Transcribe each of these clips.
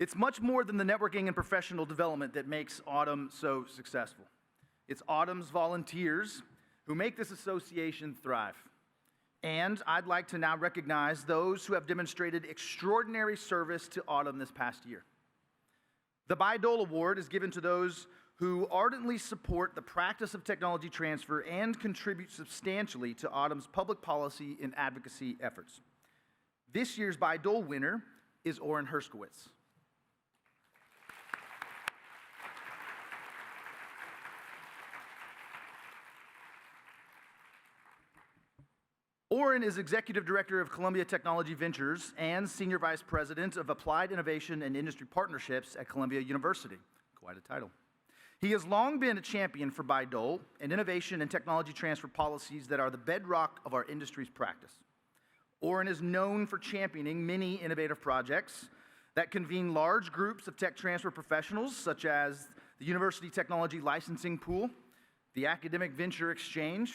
It's much more than the networking and professional development that makes AUTM so successful. It's AUTM's volunteers who make this association thrive. And I'd like to now recognize those who have demonstrated extraordinary service to AUTM this past year. The Bayh-Dole Award is given to those who ardently support the practice of technology transfer and contribute substantially to AUTM's public policy and advocacy efforts. This year's Bayh-Dole winner is Orin Herskowitz. Orin is Executive Director of Columbia Technology Ventures and Senior Vice President of Applied Innovation and Industry Partnerships at Columbia University. Quite a title. He has long been a champion for Bayh-Dole and innovation and technology transfer policies that are the bedrock of our industry's practice. Orin is known for championing many innovative projects that convene large groups of tech transfer professionals, such as the University Technology Licensing Pool, the Academic Venture Exchange,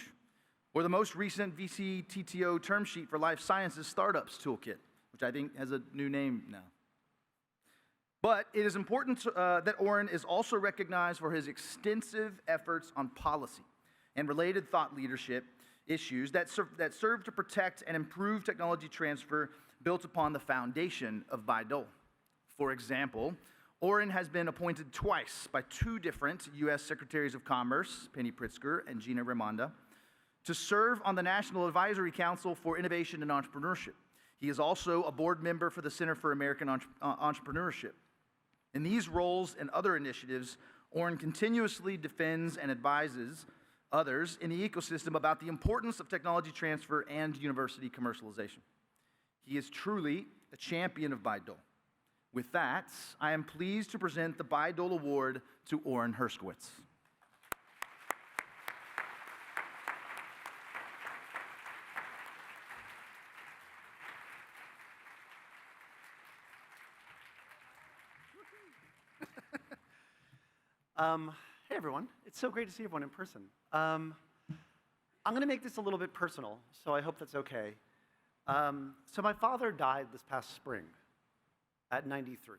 or the most recent VC TTO term sheet for Life Sciences Startups Toolkit, which I think has a new name now. But it is important that Orin is also recognized for his extensive efforts on policy and related thought leadership issues that serve to protect and improve technology transfer built upon the foundation of Bayh-Dole. For example, Orin has been appointed twice by two different U.S. Secretaries of Commerce, Penny Pritzker and Gina Raimondo, to serve on the National Advisory Council for Innovation and Entrepreneurship. He is also a board member for the Center for American Entrepreneurship. In these roles and other initiatives, Orin continuously defends and advises others in the ecosystem about the importance of technology transfer and university commercialization. He is truly a champion of Bayh-Dole. With that, I am pleased to present the Bayh-Dole Award to Orin Herskowitz. Hey everyone, it's so great to see everyone in person. I'm going to make this a little bit personal, so I hope that's okay. So my father died this past spring at 93.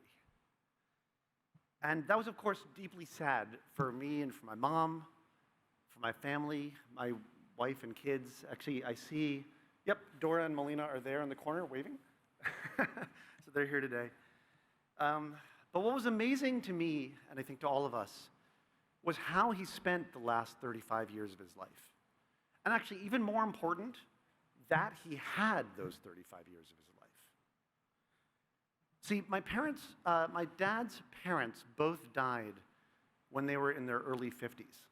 And that was, of course, deeply sad for me and for my mom, for my family, my wife and kids. Actually, I see, yep, Dora and Melina are there in the corner waving. So they're here today. But what was amazing to me, and I think to all of us, was how he spent the last 35 years of his life. And actually, even more important, that he had those 35 years of his life. See, my dad's parents both died when they were in their early 50s.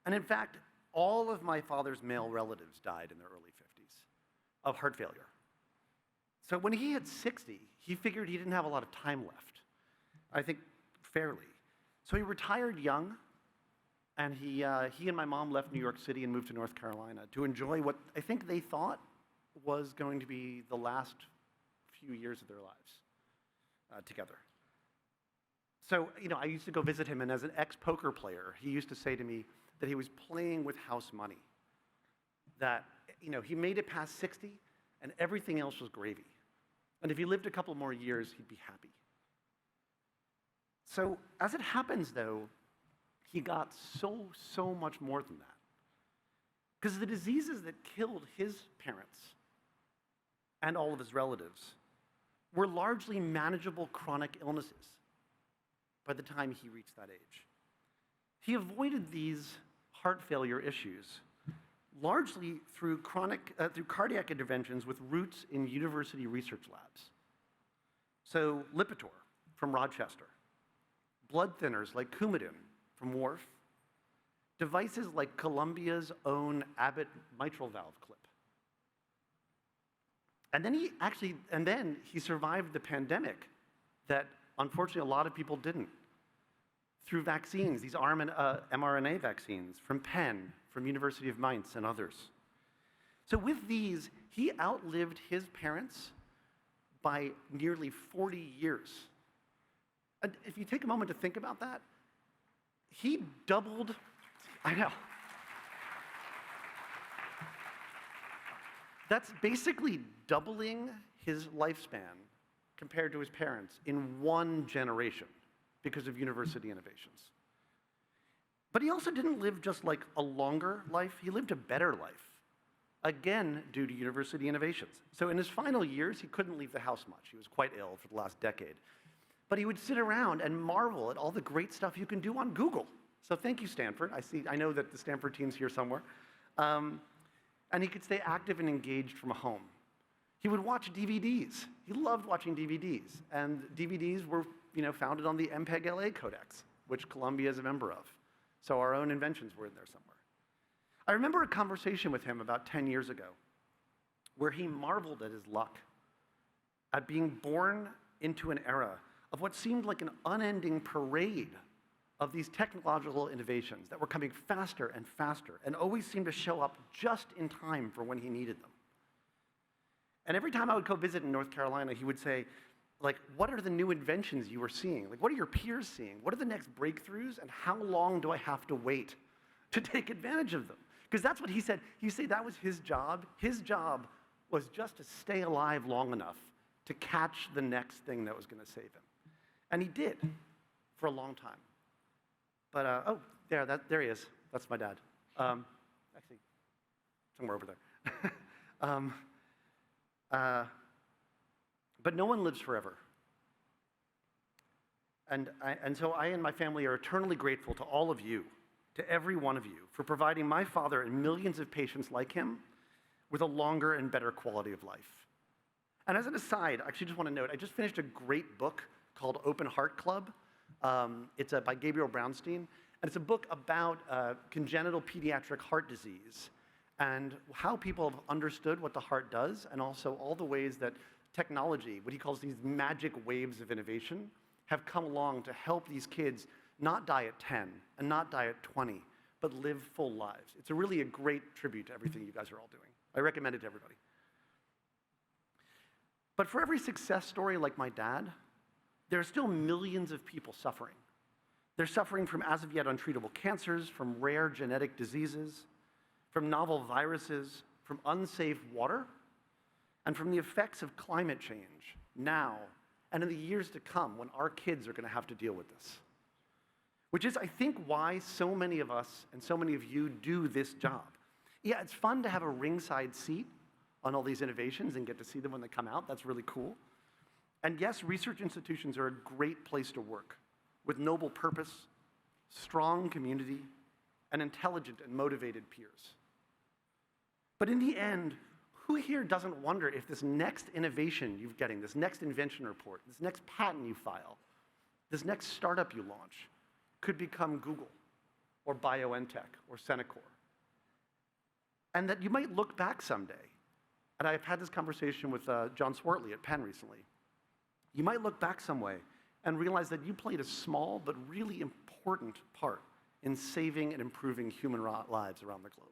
And in fact, all of my father's male relatives died in their early 50s of heart failure. So when he hit 60, he figured he didn't have a lot of time left, I think fairly. So he retired young, and he and my mom left New York City and moved to North Carolina to enjoy what I think they thought was going to be the last few years of their lives together. So, I used to go visit him, and as an ex-poker player, he used to say to me that he was playing with house money, that, he made it past 60, and everything else was gravy. And if he lived a couple more years, he'd be happy. So, as it happens, though, he got so much more than that. Because the diseases that killed his parents and all of his relatives were largely manageable chronic illnesses by the time he reached that age. He avoided these heart failure issues largely through cardiac interventions with roots in university research labs. So Lipitor from Rochester, blood thinners like Coumadin from Wharf, devices like Columbia's own Abbott mitral valve clip. And then he survived the pandemic that unfortunately a lot of people didn't, through vaccines, these mRNA vaccines from Penn, from University of Mainz and others. So with these, he outlived his parents by nearly 40 years. And if you take a moment to think about that, he doubled, I know. That's basically doubling his lifespan compared to his parents in one generation because of university innovations. But he also didn't live just like a longer life, he lived a better life, again, due to university innovations. So in his final years, he couldn't leave the house much. He was quite ill for the last decade. But he would sit around and marvel at all the great stuff you can do on Google. So thank you, Stanford. I know that the Stanford team's here somewhere. And he could stay active and engaged from home. He would watch DVDs. He loved watching DVDs. And DVDs were founded on the MPEG-LA codecs, which Columbia is a member of. So our own inventions were in there somewhere. I remember a conversation with him about 10 years ago where he marveled at his luck, at being born into an era of what seemed like an unending parade of these technological innovations that were coming faster and faster and always seemed to show up just in time for when he needed them. And every time I would go visit in North Carolina, he would say, like, what are the new inventions you are seeing? Like, what are your peers seeing? What are the next breakthroughs? And how long do I have to wait to take advantage of them? Because that's what he said. He said that was his job. His job was just to stay alive long enough to catch the next thing that was going to save him. And he did for a long time. But, oh, there he is. That's my dad. Actually, somewhere over there. But no one lives forever. And so I and my family are eternally grateful to all of you, to every one of you, for providing my father and millions of patients like him with a longer and better quality of life. And as an aside, I actually just want to note, I just finished a great book called Open Heart Club. It's by Gabriel Brownstein, and it's a book about congenital pediatric heart disease and how people have understood what the heart does, and also all the ways that technology, what he calls these magic waves of innovation, have come along to help these kids not die at 10 and not die at 20, but live full lives. It's really a great tribute to everything you guys are all doing. I recommend it to everybody. But for every success story like my dad, there are still millions of people suffering. They're suffering from as of yet untreatable cancers, from rare genetic diseases, from novel viruses, from unsafe water, and from the effects of climate change now and in the years to come when our kids are going to have to deal with this. Which is, I think, why so many of us and so many of you do this job. Yeah, it's fun to have a ringside seat on all these innovations and get to see them when they come out. That's really cool. And yes, research institutions are a great place to work with noble purpose, strong community, and intelligent and motivated peers. But in the end, who here doesn't wonder if this next innovation you're getting, this next invention report, this next patent you file, this next startup you launch, could become Google or BioNTech or Centocor? And that you might look back someday, and I've had this conversation with John Swartley at Penn recently. You might look back some way and realize that you played a small but really important part in saving and improving human lives around the globe.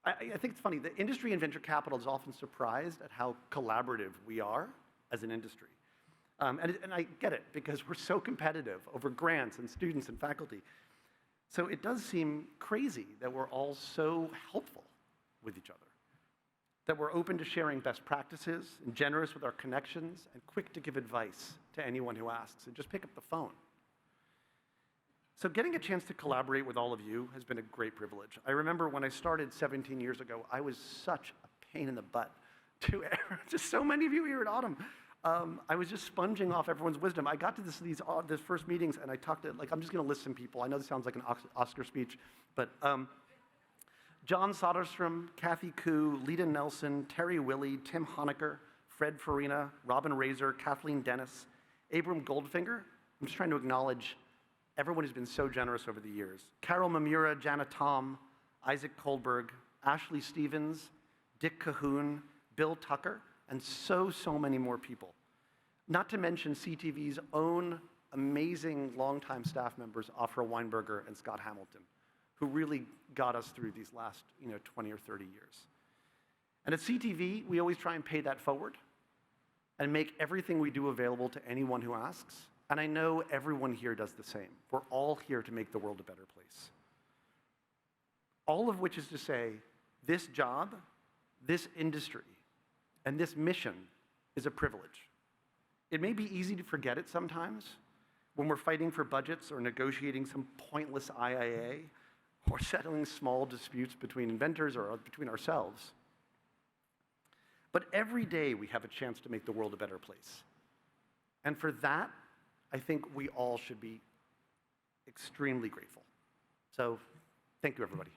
I think it's funny, the industry and venture capital is often surprised at how collaborative we are as an industry. And I get it, because we're so competitive over grants and students and faculty. So it does seem crazy that we're all so helpful with each other, that we're open to sharing best practices and generous with our connections and quick to give advice to anyone who asks and just pick up the phone. So getting a chance to collaborate with all of you has been a great privilege. I remember when I started 17 years ago, I was such a pain in the butt to just so many of you here at Autumn. I was just sponging off everyone's wisdom. I got to these first meetings and I talked to, I'm just gonna list some people. I know this sounds like an Oscar speech, but John Soderstrom, Kathy Koo, Lita Nelson, Terry Willie, Tim Honecker, Fred Farina, Robin Razor, Kathleen Dennis, Abram Goldfinger. I'm just trying to acknowledge everyone who's been so generous over the years. Carol Mamura, Jana Tom, Isaac Kohlberg, Ashley Stevens, Dick Cahoon, Bill Tucker, and so many more people. Not to mention CTV's own amazing longtime staff members, Afra Weinberger and Scott Hamilton, who really got us through these last 20 or 30 years. And at CTV, we always try and pay that forward and make everything we do available to anyone who asks. And I know everyone here does the same. We're all here to make the world a better place. All of which is to say, this job, this industry, and this mission is a privilege. It may be easy to forget it sometimes when we're fighting for budgets or negotiating some pointless IIA or settling small disputes between inventors or between ourselves. But every day we have a chance to make the world a better place. And for that, I think we all should be extremely grateful. So, thank you, everybody.